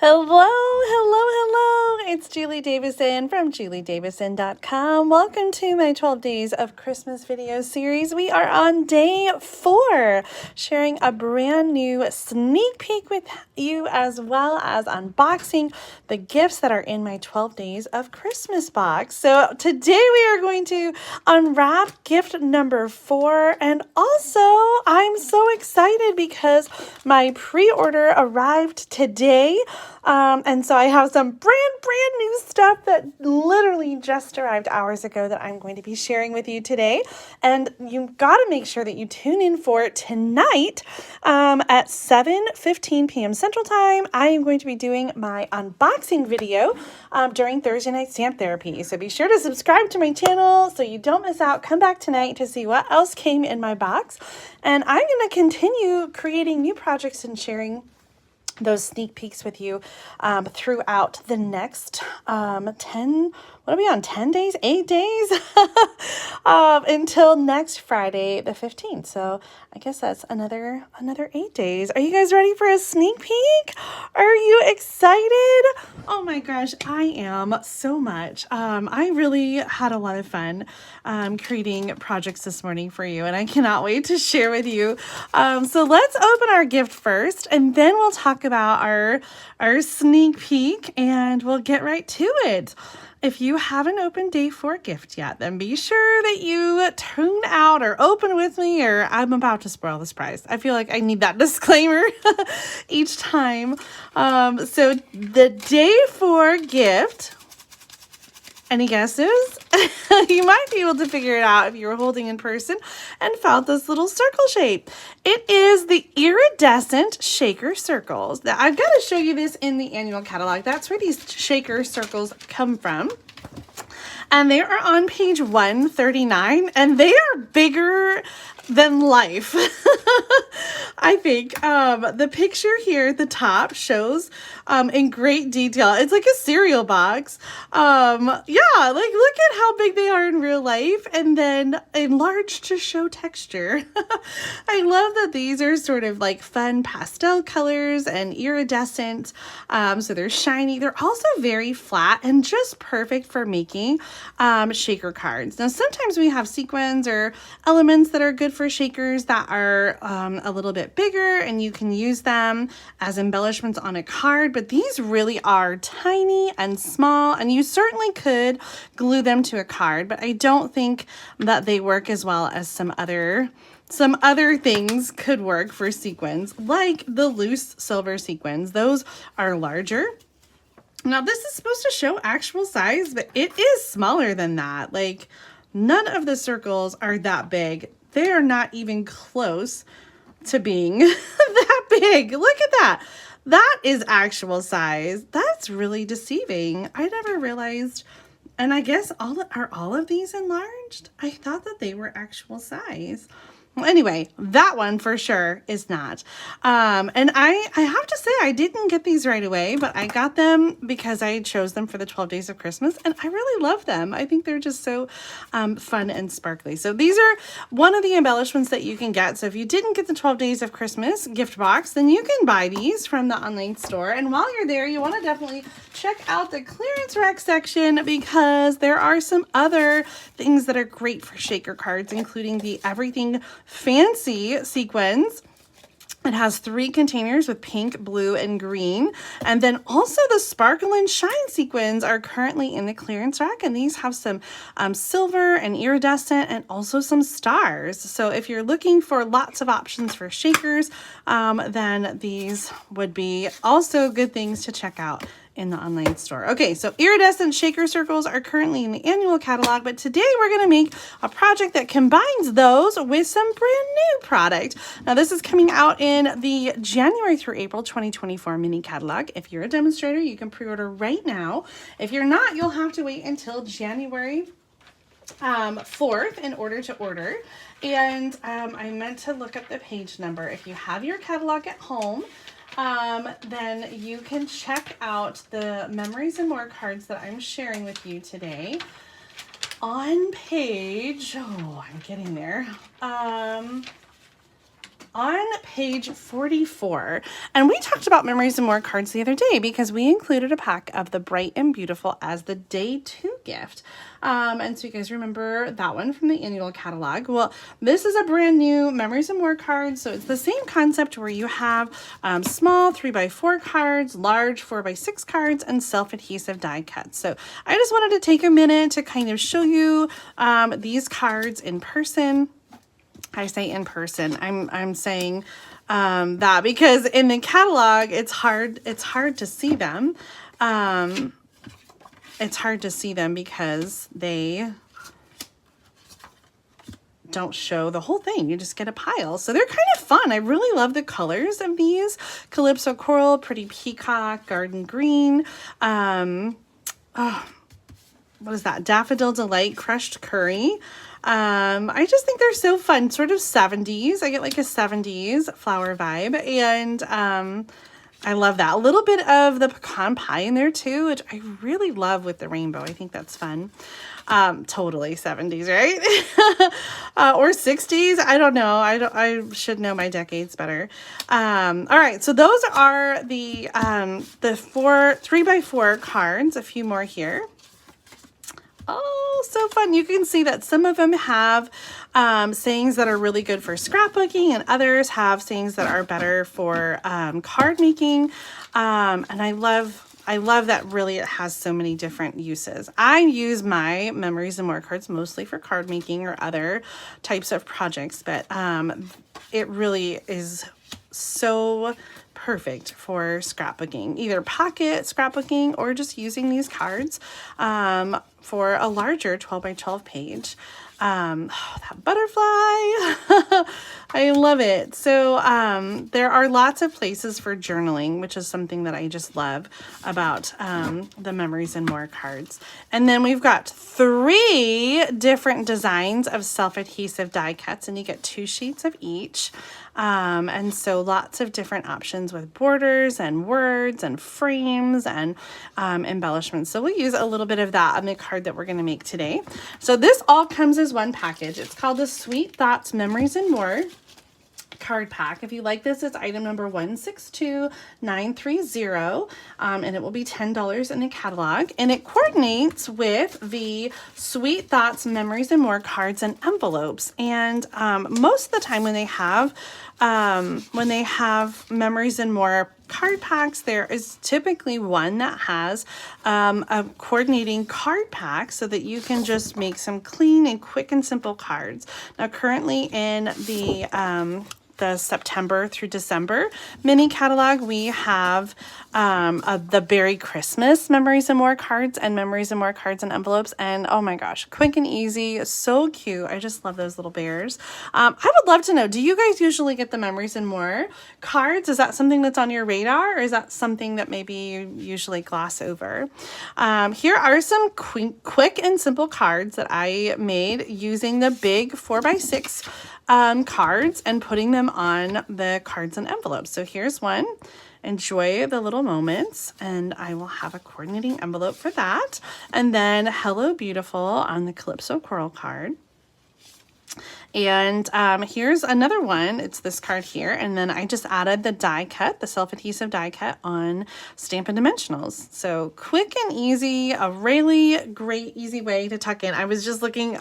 Hello, hello. It's Julie Davison from juliedavison.com. Welcome to my 12 Days of Christmas video series. We are on day 4, sharing a brand new sneak peek with you as well as unboxing the gifts that are in my 12 Days of Christmas box. So today we are going to unwrap gift number 4, and also I'm so excited because my pre-order arrived today. And so I have some brand new stuff that literally just arrived hours ago that I'm going to be sharing with you today. And you've got to make sure that you tune in for tonight at 7:15 p.m. Central Time. I am going to be doing my unboxing video during Thursday night stamp therapy. So be sure to subscribe to my channel so you don't miss out. Come back tonight to see what else came in my box. And I'm going to continue creating new projects and sharing those sneak peeks with you throughout the next 10 days, 8 days until next Friday the 15th. So I guess that's another 8 days. Are you guys ready for a sneak peek? Are you excited? Oh my gosh, I am so much. I really had a lot of fun creating projects this morning for you, and I cannot wait to share with you. So let's open our gift first, and then we'll talk about our sneak peek, and we'll get right to it. If you haven't opened day 4 gift yet, then be sure that you tune out or open with me, or I'm about to spoil the surprise. I feel like I need that disclaimer each time. So the day 4 gift, any guesses? You might be able to figure it out if you were holding in person and found this little circle shape. It is the iridescent shaker circles. Now, I've got to show you this in the annual catalog. That's where these shaker circles come from. And they are on page 139, and they are bigger than life. I think the picture here at the top shows in great detail. It's like a cereal box. Yeah, like look at how big they are in real life, and then enlarged to show texture. I love that these are sort of like fun pastel colors and iridescent. So they're shiny. They're also very flat and just perfect for making shaker cards. Now, sometimes we have sequins or elements that are good for shakers that are a little bit bigger, and you can use them as embellishments on a card, but these really are tiny and small, and you certainly could glue them to a card, but I don't think that they work as well as some other things could work for sequins, like the loose silver sequins. Those are larger. Now, this is supposed to show actual size, but it is smaller than that. Like, none of the circles are that big. They are not even close to being that big. Look at that. That is actual size. That's really deceiving. I never realized. And I guess are all of these enlarged? I thought that they were actual size. Well, anyway, that one for sure is not. And I have to say, I didn't get these right away, but I got them because I chose them for the 12 Days of Christmas, and I really love them. I think they're just so fun and sparkly. So these are one of the embellishments that you can get. So if you didn't get the 12 Days of Christmas gift box, then you can buy these from the online store. And while you're there, you want to definitely check out the clearance rack section, because there are some other things that are great for shaker cards, including the Everything Fancy sequins. It has 3 containers with pink, blue, and green. And then also the Sparkle and Shine sequins are currently in the clearance rack. And these have some silver and iridescent and also some stars. So if you're looking for lots of options for shakers, then these would be also good things to check out in the online store. Okay, so iridescent shaker circles are currently in the annual catalog, but today we're going to make a project that combines those with some brand new product. Now, this is coming out in the January through April 2024 mini catalog. If you're a demonstrator, you can pre-order right now. If you're not, you'll have to wait until January 4th in order to order. And I meant to look up the page number. If you have your catalog at home, then you can check out the Memories and More cards that I'm sharing with you today on page, I'm getting there, on page 44. And we talked about Memories and More cards the other day because we included a pack of the Bright and Beautiful as the day 2 gift. And so you guys remember that one from the annual catalog. Well, this is a brand new Memories and More card. So it's the same concept where you have small 3x4 cards, large 4x6 cards, and self-adhesive die cuts. So I just wanted to take a minute to kind of show you these cards in person. I say in person. I'm saying that because in the catalog it's hard to see them. It's hard to see them because they don't show the whole thing. You just get a pile. So they're kind of fun. I really love the colors of these. Calypso Coral, Pretty Peacock, Garden Green. What is that? Daffodil Delight, Crushed Curry. I just think they're so fun, sort of 70s. I get like a 70s flower vibe, and I love that. A little bit of the pecan pie in there too, which I really love with the rainbow. I think that's fun. Totally 70s, right? Or 60s. I don't know. I should know my decades better. All right. So those are the 3x4 cards. A few more here. Oh, so fun. You can see that some of them have sayings that are really good for scrapbooking, and others have sayings that are better for card making. And I love that really it has so many different uses. I use my Memories and More cards mostly for card making or other types of projects, but it really is so perfect for scrapbooking, either pocket scrapbooking or just using these cards for a larger 12x12 page. That butterfly, I love it. So there are lots of places for journaling, which is something that I just love about the Memories and More cards. And then we've got 3 different designs of self-adhesive die cuts, and you get 2 sheets of each. And so lots of different options with borders and words and frames and embellishments. So we'll use a little bit of that on the card that we're going to make today. So this all comes as one package. It's called the Sweet Thoughts Memories and More card pack. If you like this, it's item number 162930, and it will be $10 in the catalog, and it coordinates with the Sweet Thoughts Memories and More cards and envelopes. And most of the time when they have Memories and More card packs, there is typically one that has a coordinating card pack so that you can just make some clean and quick and simple cards. Now currently in the September through December mini catalog, we have the Berry Christmas Memories and More cards and Memories and More cards and envelopes, and oh my gosh, quick and easy, so cute. I just love those little bears. I would love to know, do you guys usually get the Memories and More cards? Is that something that's on your radar, or is that something that maybe you usually gloss over? Here are some quick and simple cards that I made using the big 4x6 cards and putting them on the cards and envelopes. So here's one. Enjoy the little moments, and I will have a coordinating envelope for that. And then Hello Beautiful on the Calypso Coral card. And here's another one. It's this card here. And then I just added the die cut, the self-adhesive die cut on Stampin' Dimensionals. So quick and easy, a really great, easy way to tuck in. I was just looking,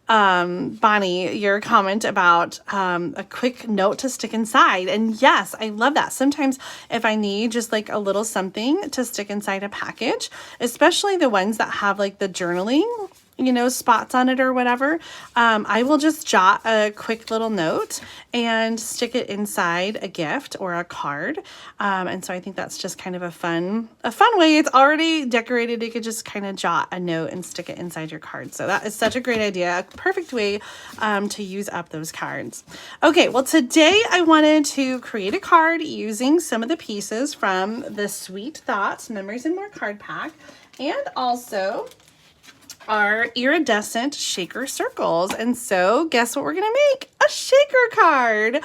Bonnie, your comment about a quick note to stick inside. And yes, I love that. Sometimes if I need just like a little something to stick inside a package, especially the ones that have like the journaling, you know, spots on it or whatever, I will just jot a quick little note and stick it inside a gift or a card. And so I think that's just kind of a fun way. It's already decorated. You could just kind of jot a note and stick it inside your card. So that is such a great idea. A perfect way to use up those cards. Okay, well, today I wanted to create a card using some of the pieces from the Sweet Thoughts Memories and More card pack, and also are iridescent shaker circles. And so guess what we're gonna make? A shaker card.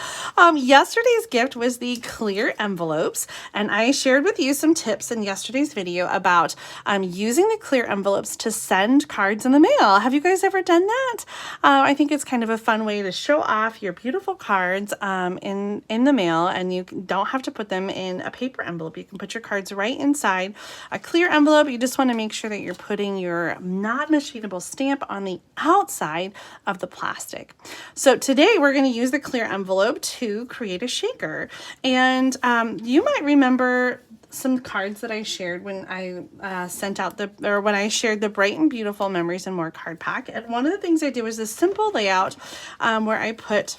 Yesterday's gift was the clear envelopes, and I shared with you some tips in yesterday's video about using the clear envelopes to send cards in the mail. Have you guys ever done that? I think it's kind of a fun way to show off your beautiful cards in the mail, and you don't have to put them in a paper envelope. You can put your cards right inside a clear envelope. You just want to make sure that you're putting your not machinable stamp on the outside of the plastic. So today we're going to use the clear envelope to create a shaker. And you might remember some cards that I shared when I sent out when I shared the Bright and Beautiful Memories and More card pack. And one of the things I did was this simple layout where I put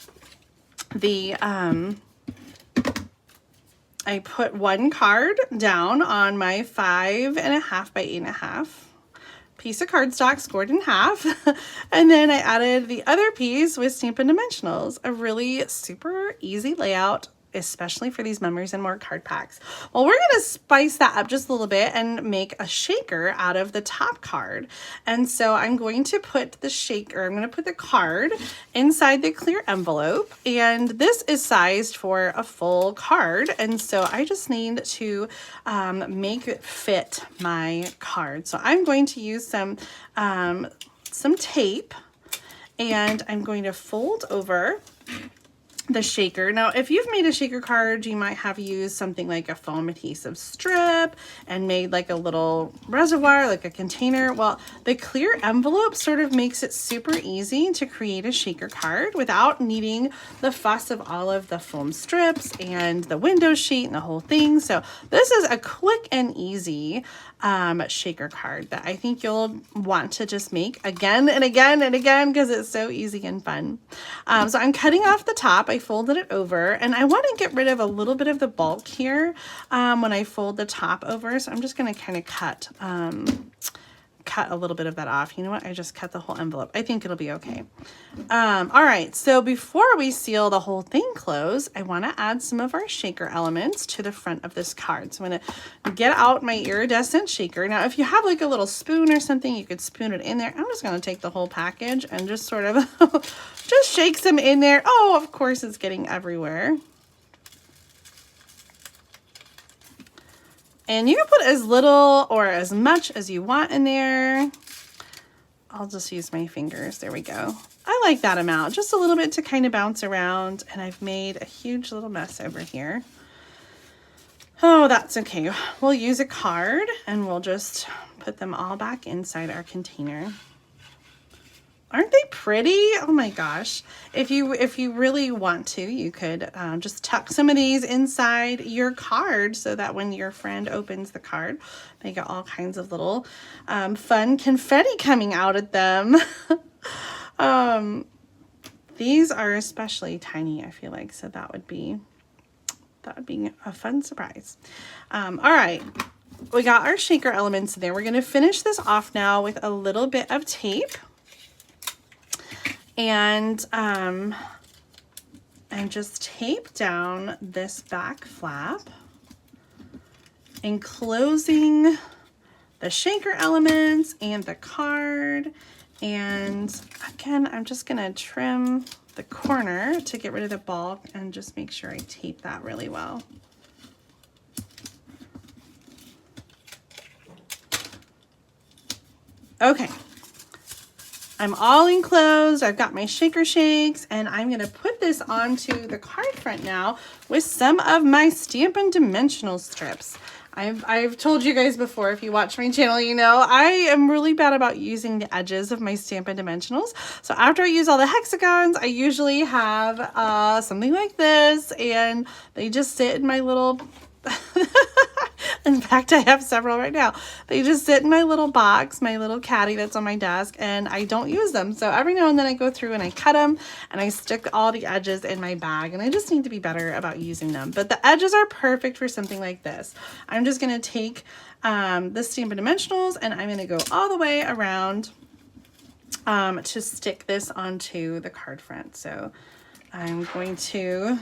the I put one card down on my 5.5 by 8.5 piece of cardstock scored in half, and then I added the other piece with Stampin' Dimensionals. A really super easy layout, especially for these Memories and More card packs. Well, we're going to spice that up just a little bit and make a shaker out of the top card. And so I'm going to put the card inside the clear envelope, and this is sized for a full card. And so I just need to make it fit my card. So I'm going to use some tape, and I'm going to fold over the shaker. Now, if you've made a shaker card, you might have used something like a foam adhesive strip and made like a little reservoir, like a container. Well, the clear envelope sort of makes it super easy to create a shaker card without needing the fuss of all of the foam strips and the window sheet and the whole thing. So this is a quick and easy shaker card that I think you'll want to just make again and again and again because it's so easy and fun. So I'm cutting off the top. I folded it over, and I want to get rid of a little bit of the bulk here when I fold the top over. So I'm just going to kind of cut a little bit of that off. You know what? I just cut the whole envelope. I think it'll be okay. All right. So before we seal the whole thing closed, I want to add some of our shaker elements to the front of this card. So I'm going to get out my iridescent shaker. Now, if you have like a little spoon or something, you could spoon it in there. I'm just going to take the whole package and just sort of just shake some in there. Oh, of course it's getting everywhere. And you can put as little or as much as you want in there. I'll just use my fingers. There we go. I like that amount, just a little bit to kind of bounce around. And I've made a huge little mess over here. Oh, that's okay. We'll use a card and we'll just put them all back inside our container. Aren't they pretty? Oh my gosh. If you really want to, you could just tuck some of these inside your card so that when your friend opens the card, they get all kinds of little fun confetti coming out at them. These are especially tiny, I feel like, so that would be a fun surprise. All right. We got our shaker elements there. We're going to finish this off now with a little bit of tape. And just tape down this back flap, enclosing the shaker elements and the card. And again, I'm just gonna trim the corner to get rid of the bulk and just make sure I tape that really well. Okay. I'm all enclosed. I've got my shaker shakes, and I'm going to put this onto the card front now with some of my Stampin' Dimensional strips. I've told you guys before, if you watch my channel, you know, I am really bad about using the edges of my Stampin' Dimensionals. So after I use all the hexagons, I usually have something like this, and they just sit in my little... In fact, I have several right now. They just sit in my little box, my little caddy that's on my desk, and I don't use them. So every now and then I go through and I cut them and I stick all the edges in my bag, and I just need to be better about using them. But the edges are perfect for something like this. I'm just going to take the Stampin' Dimensionals and I'm going to go all the way around to stick this onto the card front. So I'm going to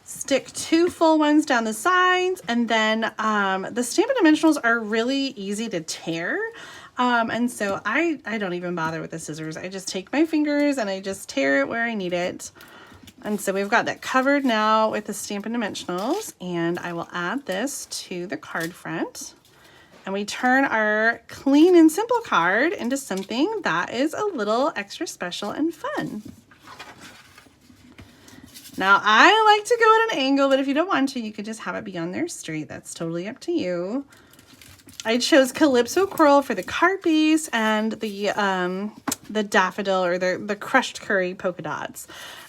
stick 2 full ones down the sides, and then the Stampin' Dimensionals are really easy to tear. And so I don't even bother with the scissors. I just take my fingers and I just tear it where I need it. And so we've got that covered now with the Stampin' Dimensionals, and I will add this to the card front. And we turn our clean and simple card into something that is a little extra special and fun. Now, I like to go at an angle, but if you don't want to, you could just have it be on there straight. That's totally up to you. I chose Calypso Coral for the card base and the daffodil or the crushed curry polka dots.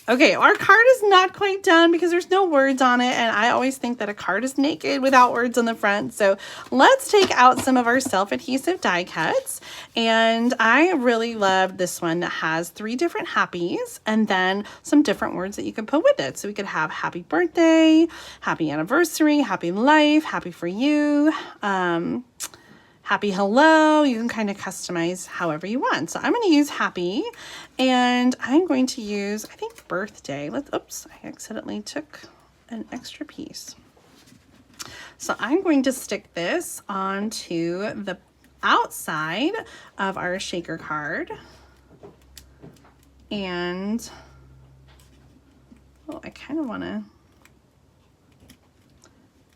Okay, our card is not quite done because there's no words on it, and I always think that a card is naked without words on the front. So let's take out some of our self-adhesive die cuts, and I really love this one that has 3 different happies and then some different words that you can put with it. So we could have happy birthday, happy anniversary, happy life, happy for you, happy hello. You can kind of customize however you want. So I'm going to use happy, and I'm going to use, I think, birthday. Oops, I accidentally took an extra piece. So I'm going to stick this onto the outside of our shaker card. And, oh, I kind of want to,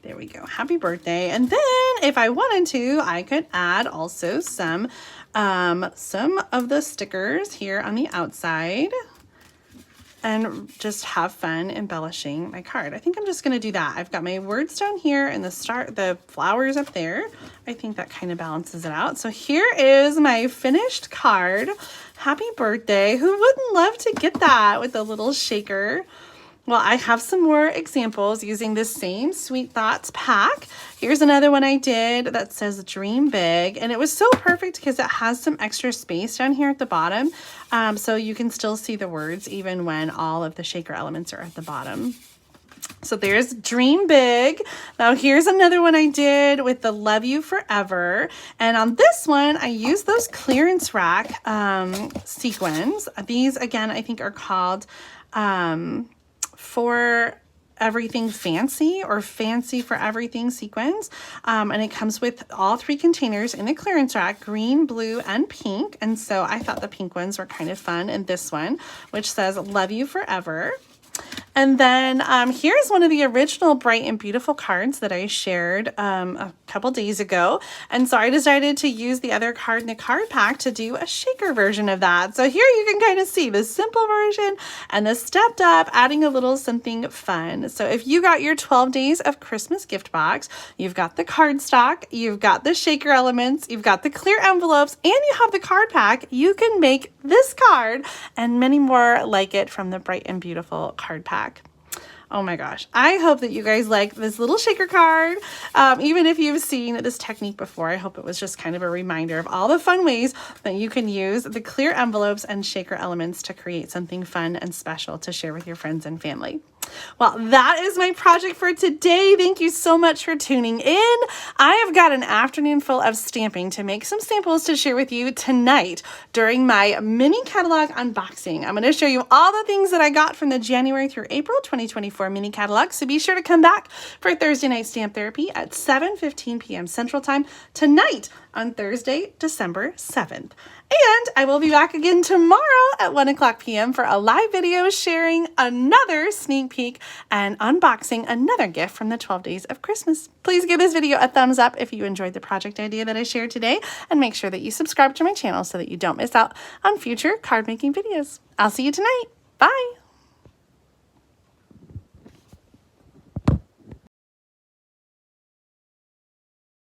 there we go. Happy birthday. And then if I wanted to, I could add also some of the stickers here on the outside and just have fun embellishing my card. I think I'm just going to do that. I've got my words down here and the flowers up there. I think that kind of balances it out. So here is my finished card. Happy birthday. Who wouldn't love to get that with a little shaker? Well, I have some more examples using this same Sweet Thoughts pack. Here's another one I did that says Dream Big, and it was so perfect because it has some extra space down here at the bottom, so you can still see the words even when all of the shaker elements are at the bottom. So there's Dream Big. Now here's another one I did with the Love You Forever, and on this one I used those clearance rack sequins. These again I think are called For Everything Fancy or Fancy for Everything sequins, and it comes with all 3 containers in the clearance rack, green, blue, and pink. And so I thought the pink ones were kind of fun, and this one, which says Love You Forever. And then here's one of the original Bright and Beautiful cards that I shared a couple days ago. And so I decided to use the other card in the card pack to do a shaker version of that. So here you can kind of see the simple version and the stepped up, adding a little something fun. So if you got your 12 days of Christmas gift box, you've got the cardstock, you've got the shaker elements, you've got the clear envelopes, and you have the card pack, you can make this card and many more like it from the Bright and Beautiful card pack. Oh my gosh, I hope that you guys like this little shaker card. Even if you've seen this technique before, I hope it was just kind of a reminder of all the fun ways that you can use the clear envelopes and shaker elements to create something fun and special to share with your friends and family. Well, that is my project for today. Thank you so much for tuning in. I have got an afternoon full of stamping to make some samples to share with you tonight during my mini catalog unboxing. I'm going to show you all the things that I got from the January through April 2024 mini catalog. So be sure to come back for Thursday Night Stamp Therapy at 7:15 p.m. Central Time tonight on Thursday, December 7th. And I will be back again tomorrow at 1:00 p.m. for a live video sharing another sneak peek and unboxing another gift from the 12 Days of Christmas. Please give this video a thumbs up if you enjoyed the project idea that I shared today, and make sure that you subscribe to my channel so that you don't miss out on future card making videos. I'll see you tonight. Bye!